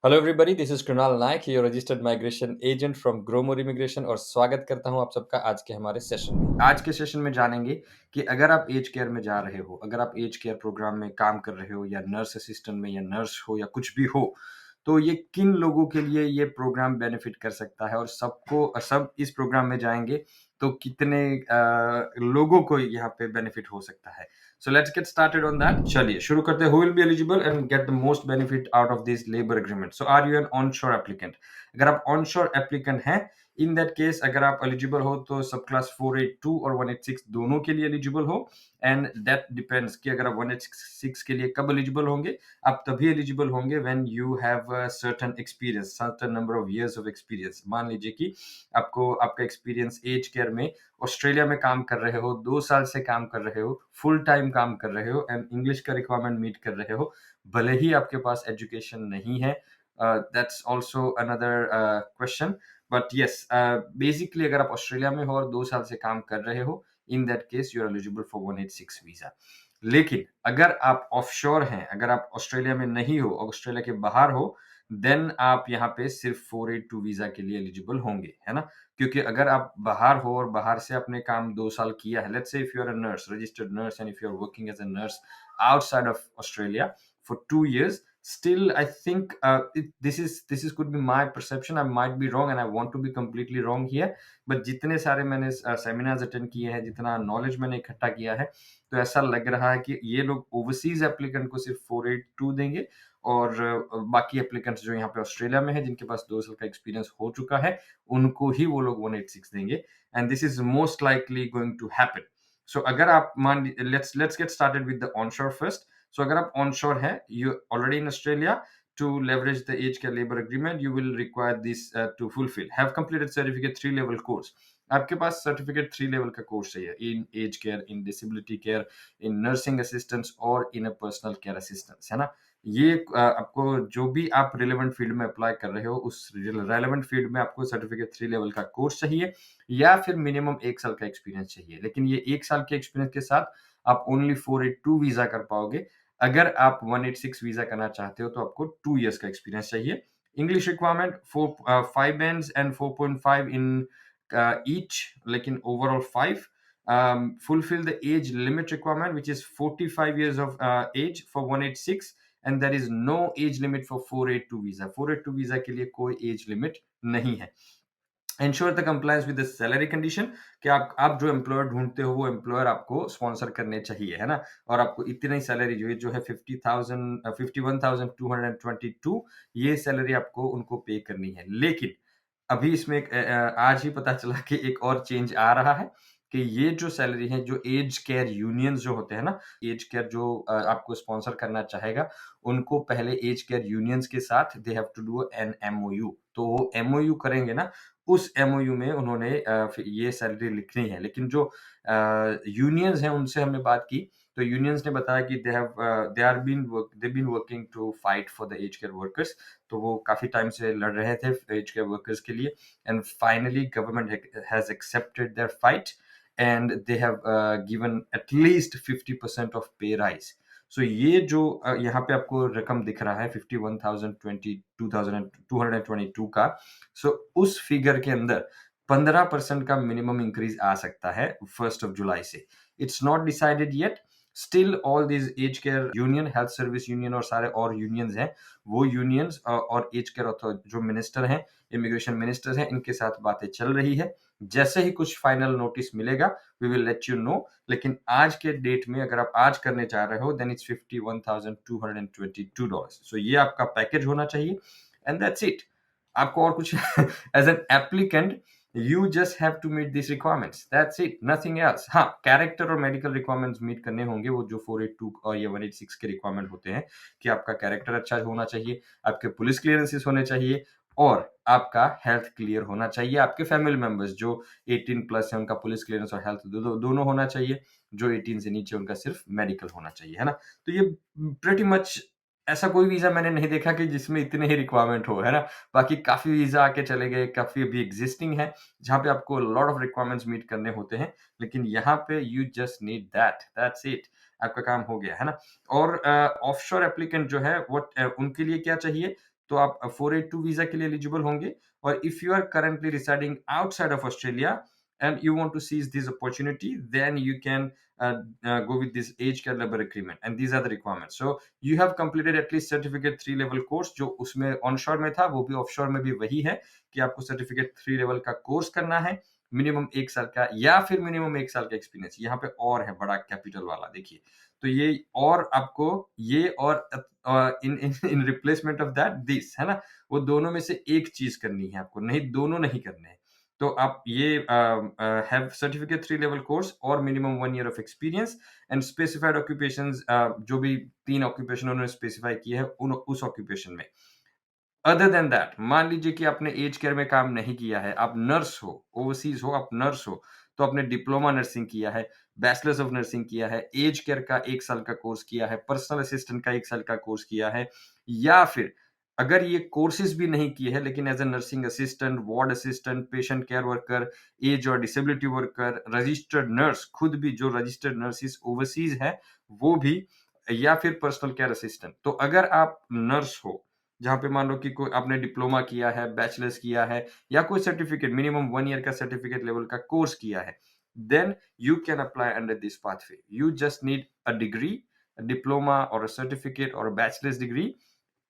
Hello everybody, this is Krunal Nayak, your registered migration agent from Growmore immigration और स्वागत करता हूं आप सबका आज के हमारे सेशन में। आज के सेशन में जानेंगे कि अगर आप एज केयर में जा रहे हो, अगर आप एज केयर प्रोग्राम में काम कर रहे हो या नर्स असिस्टेंट में या नर्स हो या कुछ भी हो, तो ये किन लोगों के लिए ये प्रोग्राम बेनिफिट कर सकता है और सब इस प्रोग्राम में जाएंगे तो कितने लोगों को यहाँ पे बेनिफिट हो सकता है। So let's get started on that. चलिए शुरू करते हैं. Who will be eligible and get the most benefit out of this labor agreement? So are you an onshore applicant? अगर आप onshore applicant हैं, in that case अगर आप eligible हो तो सब क्लास 482 और 186 दोनों के लिए eligible हो, and that depends कि अगर आप 186 के लिए कब eligible होंगे. आप तभी eligible होंगे when you have a certain experience, certain number of years of experience. मान लीजिए कि आपको आपका experience एज केयर में ऑस्ट्रेलिया में काम कर रहे हो, 2 साल से काम कर रहे हो, फुल टाइम काम कर रहे हो एंड इंग्लिश का रिक्वायरमेंट मीट कर रहे हो, भले ही आपके पास एजुकेशन नहीं है. That's also another question, but yes, basically अगर आप ऑस्ट्रेलिया में हो और 2 साल से काम कर रहे हो, in that case you are eligible for 186 visa. लेकिन अगर आप ऑफशोर हैं, अगर आप ऑस्ट्रेलिया में नहीं हो, ऑस्ट्रेलिया के बाहर हो, देन आप यहाँ पे सिर्फ 482 वीजा के लिए एलिजिबल होंगे, है ना. क्योंकि अगर आप बाहर हो और बाहर से आपने काम 2 साल किया है, let's say if you are a nurse, registered nurse, and if you are working as a nurse outside of Australia for 2 years, still I think this is could be my perception. I might be wrong and I want to be completely wrong here, but जितने सारे मैंने seminars attend किए हैं, जितना knowledge मैंने इकट्ठा किया है, तो ऐसा लग रहा है कि ये लोग ओवरसीज एप्लीकेंट को सिर्फ 482 देंगे और बाकी एप्लीकेंट्स जो यहाँ पे ऑस्ट्रेलिया में है, जिनके पास 2 साल का एक्सपीरियंस हो चुका है, उनको ही वो लोग 186 देंगे. And this is most likely going to happen. So अगर आप let's get started with the onshore first. So अगर आप ऑनशोर है, you already in Australia, to leverage the age care labor agreement you will require this to fulfill have completed certificate 3 level course. आपके पास certificate 3 level का course चाहिए in age care, in disability care, in nursing assistance और in a personal care assistance, है ना. ये आपको जो भी आप रिलेवेंट फील्ड में अप्लाई कर रहे हो, उस रेलेवेंट फील्ड में आपको सर्टिफिकेट 3 लेवल का कोर्स चाहिए या फिर मिनिमम 1 साल का एक्सपीरियंस चाहिए. लेकिन ये 1 साल के एक्सपीरियंस के साथ आप ओनली 482 वीजा कर पाओगे. अगर आप 186 वीजा करना चाहते हो तो आपको 2 इयर्स का एक्सपीरियंस चाहिए. English requirement 5 bands and 4.5 in each, लेकिन overall 5. Fulfill the age limit requirement, which is 45 years of age for 186, and there is no age limit for 482 visa. 482 visa के लिए कोई एज लिमिट नहीं है. Ensure the compliance with the salary condition, कि आप जो employer ढूंढते हो वो एम्प्लॉयर आपको स्पॉन्सर करने चाहिए, है ना. और आपको इतनी सैलरी जो है 51,222, ये सैलरी आपको उनको पे करनी है. लेकिन अभी इसमें आज ही पता चला कि एक और चेंज आ रहा है कि ये जो सैलरी है, जो एज केयर यूनियंस जो होते हैं ना, एज केयर जो आपको स्पॉन्सर करना चाहेगा, उनको पहले एज केयर यूनियंस के साथ they have to do an MOU. तो वो एमओयू करेंगे ना, उस एमओयू में उन्होंने फिर ये सैलरी लिखनी है. लेकिन जो यूनियंस हैं उनसे हमने बात की, तो यूनियंस ने बताया कि they been working to fight for the age care workers. तो वो काफी टाइम से लड़ रहे थे एज केयर वर्कर्स के लिए, and finally government has accepted their fight and they have given at least 50% of pay rise. So ये जो यहाँ पे आपको रकम दिख रहा है 51,022 का, सो उस फिगर के अंदर 15% का मिनिमम इंक्रीज आ सकता है 1 जुलाई से. It's not decided yet. Still all this age care union, health service union और सारे और यूनियंस हैं, वो यूनियंस और एज केयर जो मिनिस्टर हैं, इमिग्रेशन मिनिस्टर्स हैं, इनके साथ बातें चल रही है. जैसे ही कुछ फाइनल नोटिस मिलेगा we will let you know. लेकिन आज के डेट में अगर आप आज करने चाह रहे हो, देन इट्स $51,222. सो ये आपका पैकेज होना चाहिए एंड दैट्स इट. आपको और कुछ as an applicant you just have to meet these requirements, that's it, nothing else. हाँ, कैरेक्टर और मेडिकल रिक्वायरमेंट्स मीट करने होंगे, वो जो 482 और या 186 के रिक्वायरमेंट होते हैं, कि आपका कैरेक्टर अच्छा होना चाहिए, आपके पुलिस क्लियरेंसेस होने चाहिए और आपका हेल्थ क्लियर होना चाहिए. आपके फैमिली मेंबर्स जो 18 प्लस है, उनका पुलिस क्लियरेंस और हेल्थ दोनों होना चाहिए. जो 18 से नीचे, उनका सिर्फ मेडिकल होना चाहिए, है ना. तो ये प्रेटी मच, ऐसा कोई वीजा मैंने नहीं देखा कि जिसमें इतने ही रिक्वायरमेंट हो, है ना. बाकी काफी वीजा आके चले गए, काफी अभी एग्जिस्टिंग है जहाँ पे आपको लॉट ऑफ रिक्वायरमेंट्स मीट करने होते हैं. लेकिन यहाँ पे you just need that's it, आपका काम हो गया, है ना. और ऑफशोर एप्लीकेंट जो है वो उनके लिए क्या चाहिए तो आप 482 वीज़ा के लिए एलिजिबल होंगे। और if you are currently residing outside of Australia and you want to seize this opportunity, then you can go with this age care labor agreement, and these are the requirements. So you have completed at least certificate 3 level course, जो उसमें onshore में था वो भी offshore में भी वही है कि आपको certificate 3 level का कोर्स करना है, मिनिमम 1 साल का या फिर मिनिमम 1 साल का एक्सपीरियंस। यहाँ पे और है बड़ा कैपिटल वाला, देखिए। तो ये और आपको ये और in in in replacement of that this, है ना? वो दोनों में से एक चीज़ करनी है आपको, नहीं दोनों नहीं करने हैं। तो आप ये हैव सर्टिफिकेट 3 लेवल कोर्स और minimum 1 year of experience and specified occupations, जो भी 3 ऑक्यूपेशन उन्होंने स्पेसिफाई किए हैं उन उस ऑक्यूपेशन में। अदर देन दैट, मान लीजिए कि आपने एज केयर में काम नहीं किया है, आप नर्स हो, ओवरसीज़ हो, आप नर्स हो, तो आपने डिप्लोमा नर्सिंग किया है, बैचलर्स ऑफ नर्सिंग किया है, एज केयर का 1 साल का कोर्स किया है, पर्सनल असिस्टेंट का 1 साल का कोर्स किया है, या फिर अगर ये कोर्सेज़ भी नहीं किए हैं लेकिन as a nursing assistant, ward assistant, patient care worker, age और डिसेबिलिटी वर्कर, रजिस्टर्ड नर्स, खुद भी जो रजिस्टर्ड नर्सेस ओवरसीज़ हैं, वो भी, या फिर पर्सनल केयर असिस्टेंट। तो अगर आप नर्स हो, जहाँ पे मान लो कि कोई आपने डिप्लोमा किया है, बैचलर्स किया है या कोई सर्टिफिकेट मिनिमम 1 ईयर का सर्टिफिकेट लेवल का कोर्स किया है, then you can apply under this pathway. You just need a degree, diploma और अ सर्टिफिकेट और बैचलर्स डिग्री।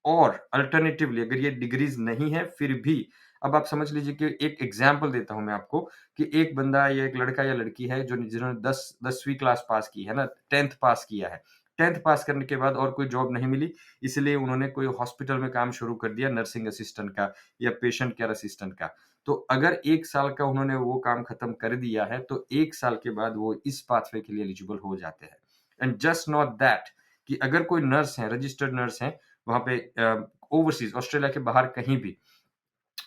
और अल्टरनेटिवली अगर ये डिग्रीज नहीं है फिर भी, अब आप समझ लीजिए कि एक एग्जांपल देता हूं मैं आपको, कि एक बंदा या एक लड़का या लड़की है जो जिन्होंने 10वीं क्लास पास की है ना, 10th पास किया है। 10th पास करने के बाद और कोई जॉब नहीं मिली, इसलिए उन्होंने कोई हॉस्पिटल में काम शुरू कर दिया नर्सिंग असिस्टेंट का या पेशेंट केयर असिस्टेंट का। तो अगर 1 साल का उन्होंने वो काम खत्म कर दिया है तो 1 साल के बाद वो इस पाथवे के लिए एलिजिबल हो जाते हैं। एंड जस्ट नॉट दैट, कि अगर कोई नर्स है, रजिस्टर्ड नर्स है वहाँ पे ओवरसीज़ ऑस्ट्रेलिया के बाहर कहीं भी,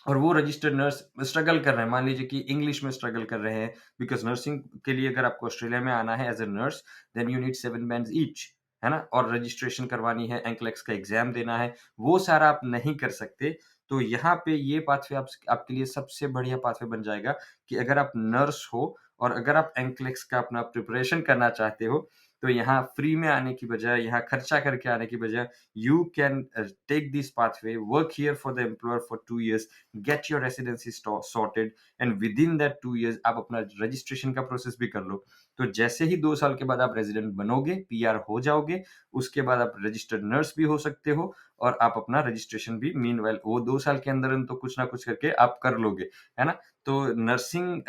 और वो रजिस्टर्ड नर्स स्ट्रगल कर रहे हैं, मान लीजिए कि इंग्लिश में स्ट्रगल कर रहे हैं, बिकॉज़ नर्सिंग के लिए अगर आपको ऑस्ट्रेलिया में आना है as a nurse, then you need 7 bands each, है ना? और रजिस्ट्रेशन करवानी है, एनक्लेक्स का एग्ज़ाम देना है, वो सारा आप नहीं कर सकते। तो यहाँ पे ये पाथवे आपके लिए सबसे बढ़िया पाथवे बन जाएगा कि अगर आप नर्स हो और अगर आप एनक्लेक्स का अपना प्रिपरेशन करना चाहते हो, तो यहाँ फ्री में आने की बजाय, यहाँ खर्चा करके आने की बजाय, you can take this pathway, work here for the employer for 2 years, get your residency sorted, and within that 2 years आप अपना रजिस्ट्रेशन का प्रोसेस भी कर लो। तो जैसे ही 2 साल के बाद आप रेजिडेंट बनोगे, पीआर हो जाओगे, उसके बाद आप रजिस्टर्ड नर्स भी हो सकते हो और आप अपना रजिस्ट्रेशन भी मीनवाइल वो 2 साल के अंदर तो कुछ ना कुछ करके आप कर लोगे, है ना? तो नर्सिंग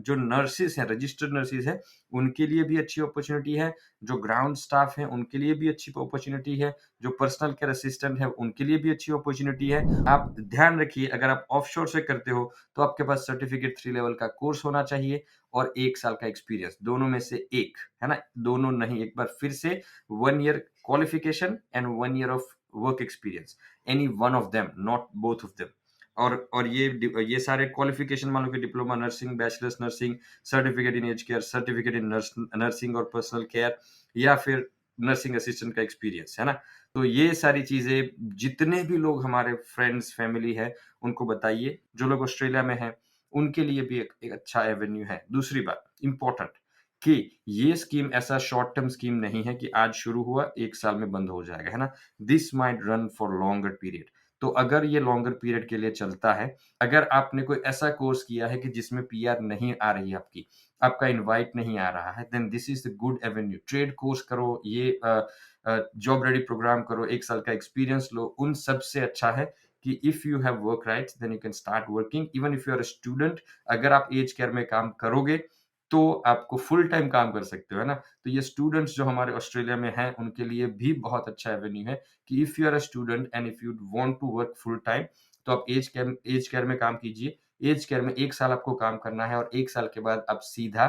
जो नर्सेस हैं, रजिस्टर्ड नर्सेस हैं, उनके लिए भी अच्छी अपॉर्चुनिटी है, जो ग्राउंड स्टाफ है उनके लिए भी अच्छी अपॉर्चुनिटी है, जो पर्सनल केयर असिस्टेंट है उनके लिए भी अच्छी अपॉर्चुनिटी है। आप ध्यान रखिए, अगर आप ऑफशोर से करते हो तो आपके पास सर्टिफिकेट 3 लेवल का कोर्स होना चाहिए और 1 साल का एक्सपीरियंस, दोनों में से एक, है ना? दोनों नहीं, एक बार फिर से 1 year qualification and 1 year of work experience, any one of them, not both of them. और ये सारे क्वालिफिकेशन मान लो कि diploma nursing, bachelor's nursing, certificate in age care, certificate in nursing और पर्सनल केयर, या फिर नर्सिंग असिस्टेंट का एक्सपीरियंस, है ना? तो ये सारी चीज़ें जितने भी लोग हमारे फ्रेंड्स, फैमिली है, उनको बताइए। जो लोग ऑस्ट्रेलिया में हैं, उनके लिए भी एक अच्छा एवेन्यू है। दूसरी बात इम्पोर्टेंट, कि ये स्कीम ऐसा शॉर्ट टर्म स्कीम नहीं है कि आज शुरू हुआ, 1 साल में बंद हो जाएगा, है ना? This might run for longer period. तो अगर ये लॉन्गर पीरियड के लिए चलता है, अगर आपने कोई ऐसा कोर्स किया है कि जिसमें पीआर नहीं आ रही है आपकी, आपका इनवाइट नहीं आ रहा है, then this is the good avenue. Trade course करो, ये जॉब रेडी प्रोग्राम करो, 1 साल का एक्सपीरियंस लो, उन सबसे अच्छा है कि if you have work rights then you can start working even if you are a student. अगर आप एज केयर में काम करोगे, तो आपको फुल टाइम काम कर सकते हो, है ना? तो ये स्टूडेंट्स जो हमारे ऑस्ट्रेलिया में हैं, उनके लिए भी बहुत अच्छा एवेन्यू है कि if you are a student and if you want to work full time, तो आप एज केयर में काम कीजिए। एज केयर में 1 साल आपको काम करना है और 1 साल के बाद आप सीधा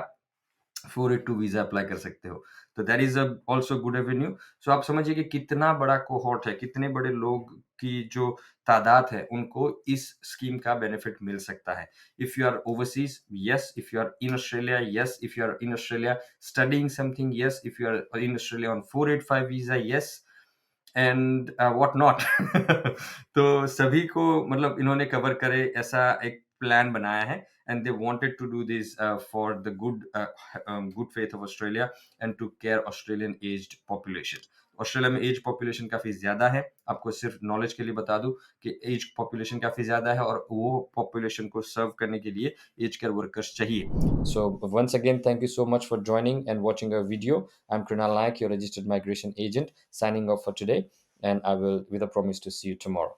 482 वीज़ा अप्लाई कर सकते हो। तो that is also good avenue. So आप समझिए कि कितना बड़ा कोहॉर्ट है, कितने बड़े लोग की जो तादाद है, उनको इस स्कीम का बेनिफिट मिल सकता है। If you are overseas, yes. If you are in Australia, yes. If you are in Australia studying something, yes. If you are in Australia on 485 visa, yes. And what not. तो सभी को मतलब इन्होंने cover करे ऐसा एक plan बनाया है and they wanted to do this for the good faith of Australia and to care Australian aged population. Australia में एज पॉपुलेशन काफ़ी ज़्यादा है। आपको सिर्फ नॉलेज के लिए बता दूँ कि एज पॉपुलेशन काफ़ी ज़्यादा है और वो पॉपुलेशन को सर्व करने के लिए एज केयर वर्कर्स चाहिए। So once again, thank you so much for joining and watching our video. I'm Krunal Naik, your registered migration agent, signing off for today, and I will, with a promise to see you tomorrow.